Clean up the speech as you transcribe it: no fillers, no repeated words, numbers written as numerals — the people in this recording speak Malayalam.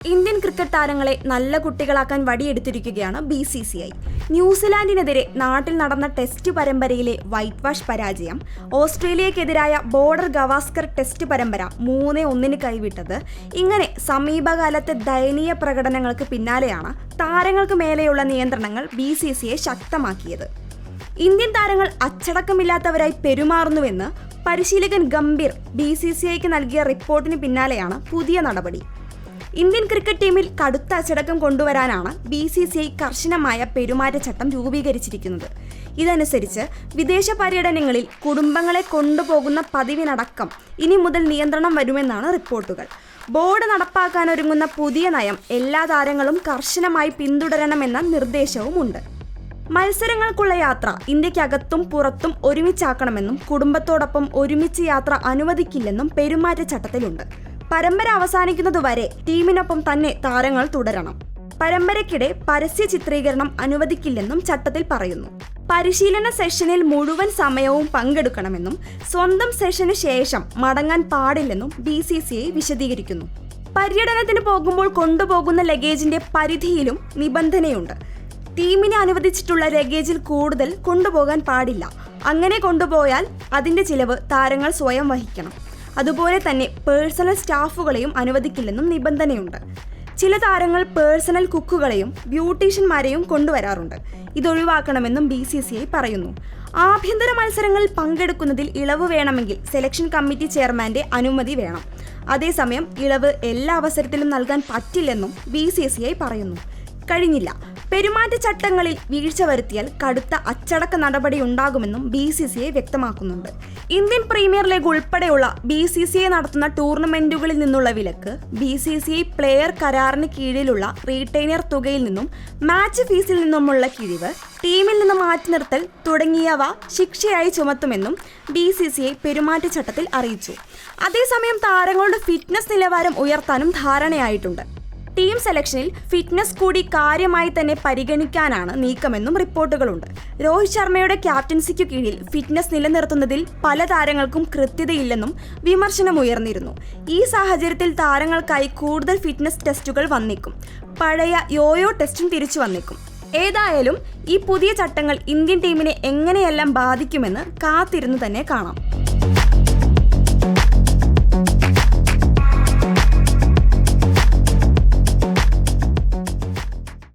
ഇന്ത്യൻ ക്രിക്കറ്റ് താരങ്ങളെ നല്ല കുട്ടികളാക്കാൻ വടിയെടുത്തിരിക്കുകയാണ് BCCI. ന്യൂസിലാൻഡിനെതിരെ നാട്ടിൽ നടന്ന ടെസ്റ്റ് പരമ്പരയിലെ വൈറ്റ് വാഷ് പരാജയം, ഓസ്ട്രേലിയക്കെതിരായ ബോർഡർ ഗവാസ്കർ ടെസ്റ്റ് പരമ്പര 3-1 കൈവിട്ടത്, ഇങ്ങനെ സമീപകാലത്തെ ദയനീയ പ്രകടനങ്ങൾക്ക് പിന്നാലെയാണ് താരങ്ങൾക്ക് മേലെയുള്ള നിയന്ത്രണങ്ങൾ BCCI ശക്തമാക്കിയത്. ഇന്ത്യൻ താരങ്ങൾ അച്ചടക്കമില്ലാത്തവരായി പെരുമാറുന്നുവെന്ന് പരിശീലകൻ ഗംഭീർ BCCIക്ക് നൽകിയ റിപ്പോർട്ടിന് പിന്നാലെയാണ് പുതിയ നടപടി. ഇന്ത്യൻ ക്രിക്കറ്റ് ടീമിൽ കടുത്ത അച്ചടക്കം കൊണ്ടുവരാനാണ് BCCI കർശനമായ പെരുമാറ്റച്ചട്ടം രൂപീകരിച്ചിരിക്കുന്നത്. ഇതനുസരിച്ച് വിദേശ പര്യടനങ്ങളിൽ കുടുംബങ്ങളെ കൊണ്ടുപോകുന്ന പതിവിനടക്കം ഇനി മുതൽ നിയന്ത്രണം വരുമെന്നാണ് റിപ്പോർട്ടുകൾ. ബോർഡ് നടപ്പാക്കാനൊരുങ്ങുന്ന പുതിയ നയം എല്ലാ താരങ്ങളും കർശനമായി പിന്തുടരണമെന്ന നിർദ്ദേശവുമുണ്ട്. മത്സരങ്ങൾക്കുള്ള യാത്ര ഇന്ത്യക്കകത്തും പുറത്തും ഒരുമിച്ചാക്കണമെന്നും കുടുംബത്തോടൊപ്പം ഒരുമിച്ച് യാത്ര അനുവദിക്കില്ലെന്നും പെരുമാറ്റച്ചട്ടത്തിലുണ്ട്. പരമ്പര അവസാനിക്കുന്നതുവരെ ടീമിനൊപ്പം തന്നെ താരങ്ങൾ തുടരണം. പരമ്പരയ്ക്കിടെ പരസ്യ ചിത്രീകരണം അനുവദിക്കില്ലെന്നും ചട്ടത്തിൽ പറയുന്നു. പരിശീലന സെഷനിൽ മുഴുവൻ സമയവും പങ്കെടുക്കണമെന്നും സ്വന്തം സെഷന് ശേഷം മടങ്ങാൻ പാടില്ലെന്നും BCCI വിശദീകരിക്കുന്നു. പര്യടനത്തിന് പോകുമ്പോൾ കൊണ്ടുപോകുന്ന ലഗേജിന്റെ പരിധിയിലും നിബന്ധനയുണ്ട്. ടീമിന് അനുവദിച്ചിട്ടുള്ള ലഗേജിൽ കൂടുതൽ കൊണ്ടുപോകാൻ പാടില്ല. അങ്ങനെ കൊണ്ടുപോയാൽ അതിന്റെ ചിലവ് താരങ്ങൾ സ്വയം വഹിക്കണം. അതുപോലെ തന്നെ പേഴ്സണൽ സ്റ്റാഫുകളെയും അനുവദിക്കില്ലെന്നും നിബന്ധനയുണ്ട്. ചില താരങ്ങൾ പേഴ്സണൽ കുക്കുകളെയും ബ്യൂട്ടീഷ്യന്മാരെയും കൊണ്ടുവരാറുണ്ട്. ഇതൊഴിവാക്കണമെന്നും BCCI പറയുന്നു. ആഭ്യന്തര മത്സരങ്ങളിൽ പങ്കെടുക്കുന്നതിൽ ഇളവ് വേണമെങ്കിൽ സെലക്ഷൻ കമ്മിറ്റി ചെയർമാന്റെ അനുമതി വേണം. അതേസമയം ഇളവ് എല്ലാ അവസരത്തിലും നൽകാൻ പറ്റില്ലെന്നും BCCI പറയുന്നു. കഴിഞ്ഞില്ല. പെരുമാറ്റച്ചട്ടങ്ങളിൽ വീഴ്ച വരുത്തിയാൽ കടുത്ത അച്ചടക്ക നടപടി ഉണ്ടാകുമെന്നും BCCI വ്യക്തമാക്കുന്നുണ്ട്. ഇന്ത്യൻ പ്രീമിയർ ലീഗ് ഉൾപ്പെടെയുള്ള BCCI നടത്തുന്ന ടൂർണമെന്റുകളിൽ നിന്നുള്ള വിലക്ക്, BCCI പ്ലെയർ കരാറിന് കീഴിലുള്ള റീറ്റെയിനർ തുകയിൽ നിന്നും മാച്ച് ഫീസിൽ നിന്നുമുള്ള കിഴിവ്, ടീമിൽ നിന്ന് മാറ്റി നിർത്തൽ തുടങ്ങിയവ ശിക്ഷയായി ചുമത്തുമെന്നും BCCI പെരുമാറ്റച്ചട്ടത്തിൽ അറിയിച്ചു. അതേസമയം താരങ്ങളുടെ ഫിറ്റ്നസ് നിലവാരം ഉയർത്താനും ധാരണയായിട്ടുണ്ട്. ടീം സെലക്ഷനിൽ ഫിറ്റ്നസ് കൂടി കാര്യമായി തന്നെ പരിഗണിക്കാനാണ് നീക്കമെന്നും റിപ്പോർട്ടുകളുണ്ട്. രോഹിത് ശർമ്മയുടെ ക്യാപ്റ്റൻസിക്കു കീഴിൽ ഫിറ്റ്നസ് നിലനിർത്തുന്നതിൽ പല താരങ്ങൾക്കും കൃത്യതയില്ലെന്നും വിമർശനമുയർന്നിരുന്നു. ഈ സാഹചര്യത്തിൽ താരങ്ങൾക്കായി കൂടുതൽ ഫിറ്റ്നസ് ടെസ്റ്റുകൾ വന്നേക്കും. പഴയ യോയോ ടെസ്റ്റും തിരിച്ചു വന്നേക്കും. ഏതായാലും ഈ പുതിയ ചട്ടങ്ങൾ ഇന്ത്യൻ ടീമിനെ എങ്ങനെയെല്ലാം ബാധിക്കുമെന്ന് കാത്തിരുന്നു തന്നെ കാണാം.